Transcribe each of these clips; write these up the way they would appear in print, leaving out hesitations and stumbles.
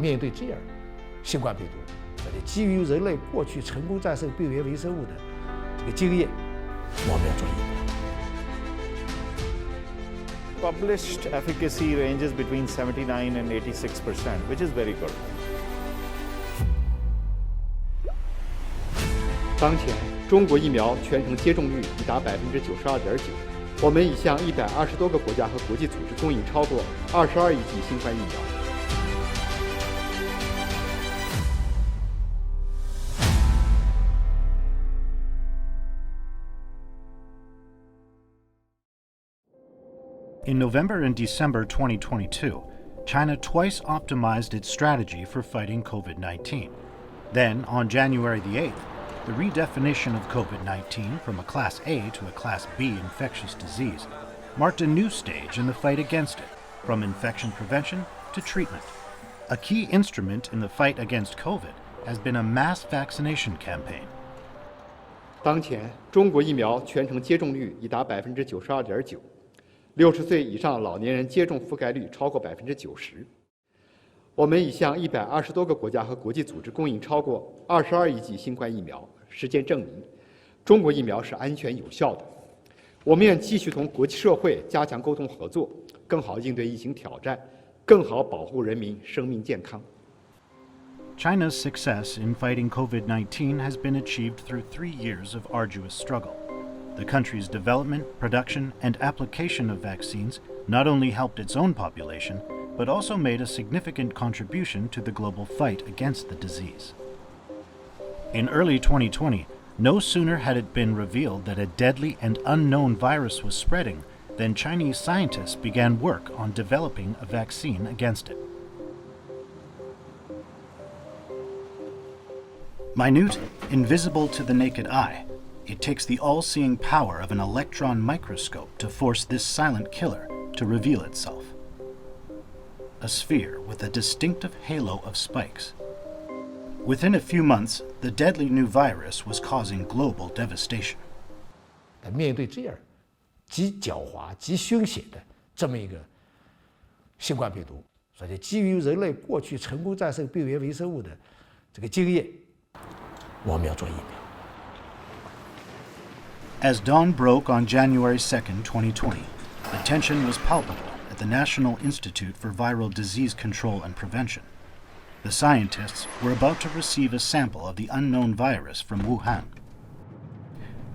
面对这样新冠病毒，基于人类过去成功战胜病原微生物的这个经验，我们要做疫苗。Published efficacy ranges between 79 and 86%, which is very good. 当前，中国疫苗全程接种率已达92.9%，我们已向120多个国家和国际组织供应超过22亿剂新冠疫苗。In November and December 2022, China twice optimized its strategy for fighting COVID-19. Then, on January the 8th, the redefinition of COVID-19 from a Class A to a Class B infectious disease marked a new stage in the fight against it, from infection prevention to treatment. A key instrument in the fight against COVID has been a mass vaccination campaign. 当前，中国疫苗全程接种率已达92.9%，60岁以上老年人接种覆盖率超过90%。我们已向120多个国家和国际组织供应超过22亿剂新冠疫苗，实践证明，中国疫苗是安全有效的。我们愿继续同国际社会加强沟通合作，更好应对疫情挑战，更好保护人民生命健康。China's success in fighting COVID-19 has been achieved through 3 years of arduous struggle. The country's development, production, and application of vaccines not only helped its own population, but also made a significant contribution to the global fight against the disease. In early 2020, no sooner had it been revealed that a deadly and unknown virus was spreading than Chinese scientists began work on developing a vaccine against it. Minute, invisible to the naked eye, it takes the all-seeing power of an electron microscope to force this silent killer to reveal itself. A sphere with a distinctive halo of spikes. Within a few months, the deadly new virus was causing global devastation. 面对这样极狡猾、极凶险的这么一个新冠病毒，所以基于人类过去成功战胜病原微生物的这个经验，我们要做疫苗。As dawn broke on January 2nd, 2020, the tension was palpable at the National Institute for Viral Disease Control and Prevention. The scientists were about to receive a sample of the unknown virus from Wuhan.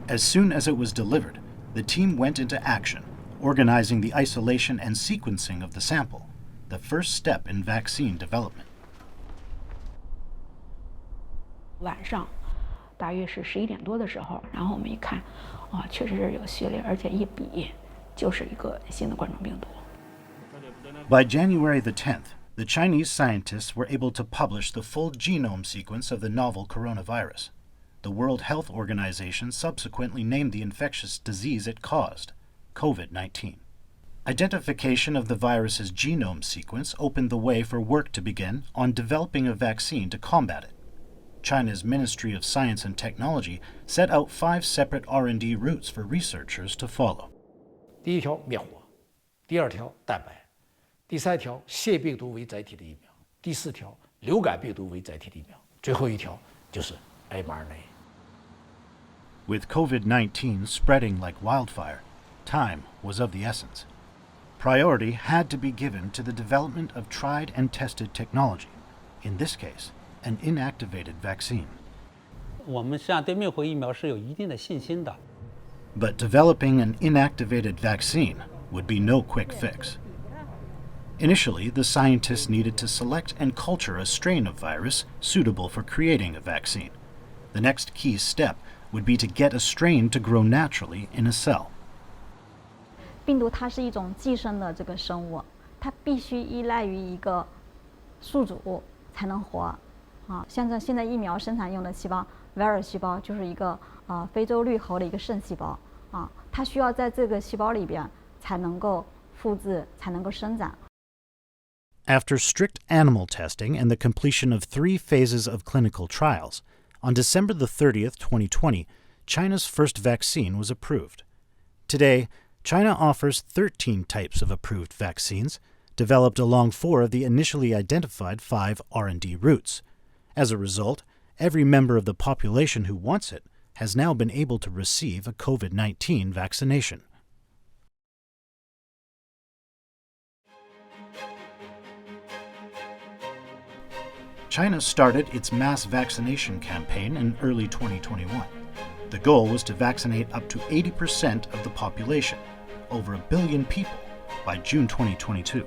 As soon as it was delivered, the team went into action, organizing the isolation and sequencing of the sample, the first step in vaccine development. 晚上大约是11点多的时候，然后我们一看，确实是有序列，而且一比就是一个新的冠状病毒。By January the 10th, the Chinese scientists were able to publish the full genome sequence of the novel coronavirus. The World Health Organization subsequently named the infectious disease it caused, COVID-19. Identification of the virus's genome sequence opened the way for work to begin on developing a vaccine to combat it. China's Ministry of Science and Technology set out 5 separate R&D routes for researchers to follow. 第一条灭火，第二条蛋白，第三条腺病毒为载体的疫苗，第四条流感病毒为载体的疫苗，最后一条就是 mRNA。 With COVID-19 spreading like wildfire, time was of the essence. Priority had to be given to the development of tried and tested technology, in this case, an inactivated vaccine. 我们实际上对灭活疫苗是有一定的信心的。 But developing an inactivated vaccine would be no quick fix. Initially, the scientists needed to select and culture a strain of virus suitable for creating a vaccine. The next key step would be to get a strain to grow naturally in a cell. 病毒它是一种寄生的这个生物，它必须依赖于一个宿主才能活。现在疫苗生产用的细胞，维尔细胞就是一个非洲绿猴的一个肾细胞它需要在这个细胞里边才能够复制，才能够生长。 After strict animal testing and the completion of 3 phases of clinical trials, on December the 30th, 2020, China's first vaccine was approved. Today, China offers 13 types of approved vaccines, developed along 4 of the initially identified 5 R&D routes. As a result, every member of the population who wants it has now been able to receive a COVID-19 vaccination. China started its mass vaccination campaign in early 2021. The goal was to vaccinate up to 80% of the population, over 1 billion people, by June 2022.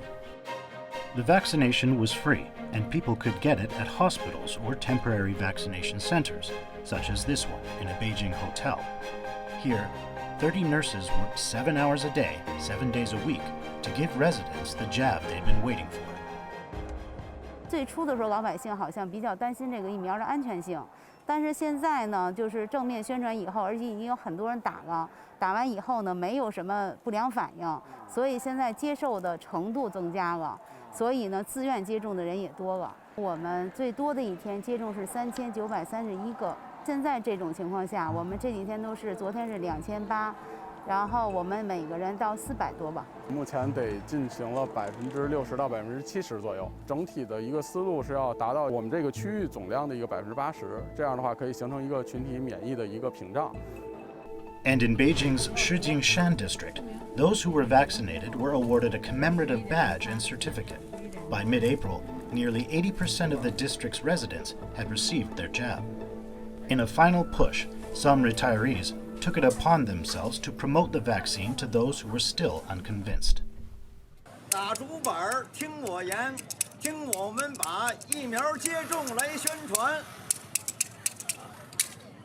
The vaccination was free, and people could get it at hospitals or temporary vaccination centers, such as this one in a Beijing hotel. Here, 30 nurses worked 7 hours a day, 7 days a week, to give residents the jab they'd been waiting for. 最初的时候，老百姓好像比较担心这个疫苗的安全性，但是现在呢，就是正面宣传以后，而且已经有很多人打了，打完以后呢，没有什么不良反应，所以现在接受的程度增加了，所以呢，自愿接种的人也多了。我们最多的一天接种是3931个，现在这种情况下，我们这几天都是，昨天是2800。 然后我们每个人到400多吧。目前得进行了60%到70%左右。整体的一个思路是要达到我们这个区域总量的一个80%，这样的话可以形成一个群体免疫的一个屏障。And in Beijing's Shijingshan district, those who were vaccinated were awarded a commemorative badge and certificate. By mid-April, nearly 80% of the district's residents had received their jab. In a final push, some retirees took it upon themselves to promote the vaccine to those who were still unconvinced. 打竹板，听我言，听我们把疫苗接种来宣传。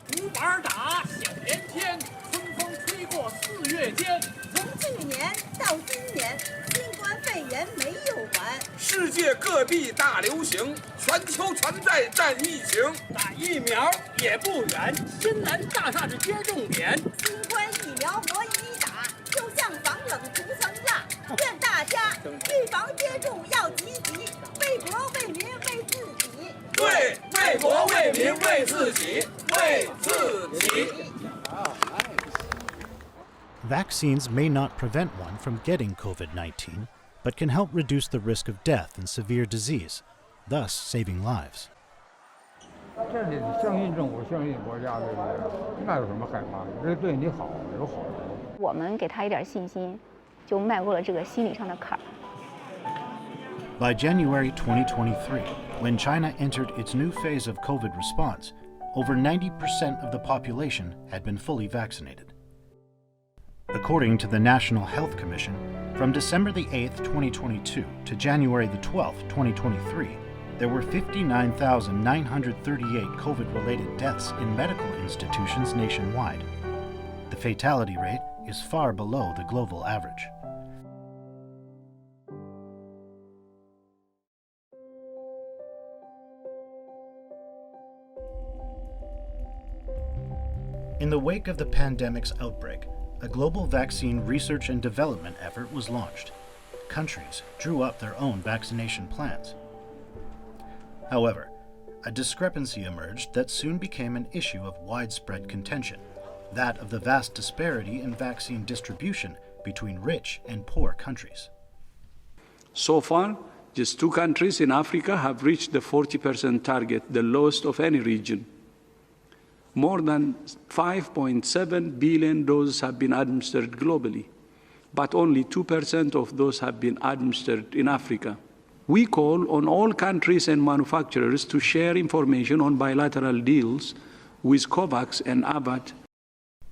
竹板打响连天，春风吹过4月间。从去年到今年，新冠肺炎没有完。世界各地大流行，全球全在战疫情。打疫苗也不远，深南大厦是接种点。新冠疫苗我已打，就像防冷涂层蜡。愿大家预防接种要积极，为国为民为自己。对，为国为民为自己，为自己。Vaccines may not prevent one from getting COVID-19, but can help reduce the risk of death and severe disease, thus saving lives. 这里相信政府，相信国家，对不对？那有什么害怕的？这对你好，有好处。我们给他一点信心，就迈过了这个心理上的坎儿。 By January 2023, when China entered its new phase of COVID response, over 90% of the population had been fully vaccinated. According to the National Health Commission, from December the 8th, 2022 to January the 12th, 2023, there were 59,938 COVID-related deaths in medical institutions nationwide. The fatality rate is far below the global average. In the wake of the pandemic's outbreak, a global vaccine research and development effort was launched. Countries drew up their own vaccination plans. However, a discrepancy emerged that soon became an issue of widespread contention, that of the vast disparity in vaccine distribution between rich and poor countries. So far, just 2 countries in Africa have reached the 40% target, the lowest of any region. More than 5.7 billion doses have been administered globally, but only 2% of those have been administered in Africa. We call on all countries and manufacturers to share information on bilateral deals with COVAX and ABAT.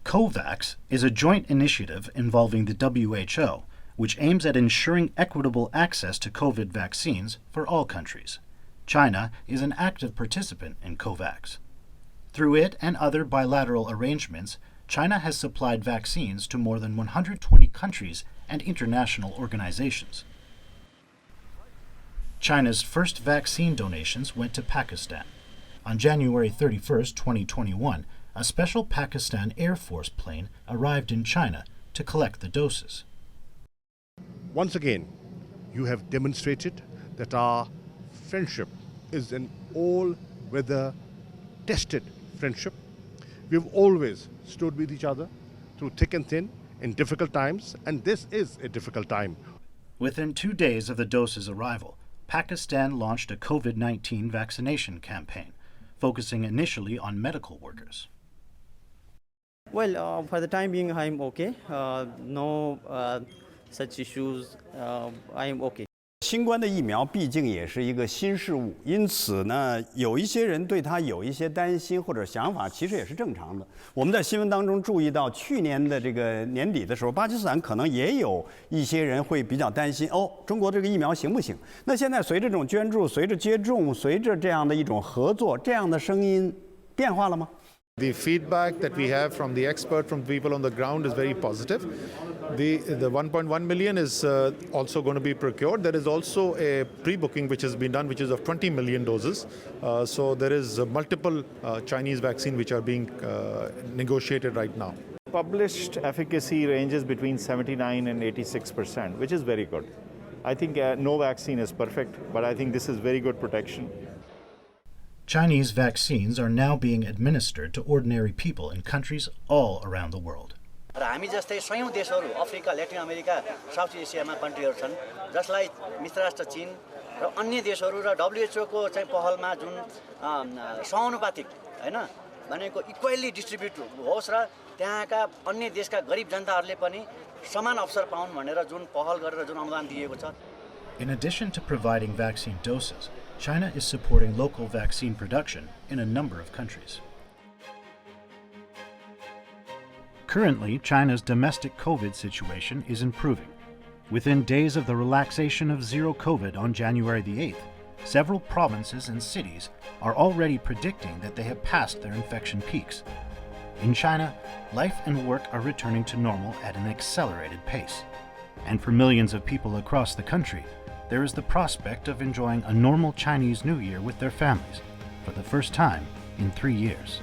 COVAX is a joint initiative involving the WHO, which aims at ensuring equitable access to COVID vaccines for all countries. China is an active participant in COVAX. Through it and other bilateral arrangements, China has supplied vaccines to more than 120 countries and international organizations. China's first vaccine donations went to Pakistan. On January 31, 2021, a special Pakistan Air Force plane arrived in China to collect the doses. Once again, you have demonstrated that our friendship is an all-weather tested friendship. We've always stood with each other through thick and thin in difficult times, and this is a difficult time. Within 2 days of the dose's arrival, Pakistan launched a COVID-19 vaccination campaign, focusing initially on medical workers. Well, for the time being, I'm okay. No such issues. I'm okay. 新冠的疫苗毕竟也是一个新事物，因此呢，有一些人对它有一些担心或者想法，其实也是正常的。我们在新闻当中注意到，去年的这个年底的时候，巴基斯坦可能也有一些人会比较担心，哦，中国这个疫苗行不行？那现在随着这种捐助、随着接种、随着这样的一种合作，这样的声音变化了吗？ The feedback that we have from the expert, from people on the ground, is very positive. The 1.1 million is also going to be procured. There is also a pre-booking which has been done, which is of 20 million doses. So there is multiple Chinese vaccine which are being negotiated right now. Published efficacy ranges between 79 and 86%, which is very good. I think no vaccine is perfect, but I think this is very good protection. Chinese vaccines are now being administered to ordinary people in countries all around the world. र हामी जस्तै सयौं देशहरू Africa, Latin America, south एसियामा कन्ट्रीहरू छन् जसलाई मित्रराष्ट्र चीन र अन्य देशहरू र WHO को चाहिँ पहलमा जुन समानुपातिक हैन भनेको इक्वली डिस्ट्रिब्युट होस् र त्यहाँका अन्य देशका गरिब जनताहरूले पनि समान अवसर पाउन् भनेर जुन पहल गरेर जुन अनुदान दिएको छ. In addition to providing vaccine doses, China is supporting local vaccine production in a number of countries. Currently, China's domestic COVID situation is improving. Within days of the relaxation of zero COVID on January the 8th, several provinces and cities are already predicting that they have passed their infection peaks. In China, life and work are returning to normal at an accelerated pace. And for millions of people across the country, there is the prospect of enjoying a normal Chinese New Year with their families for the first time in 3 years.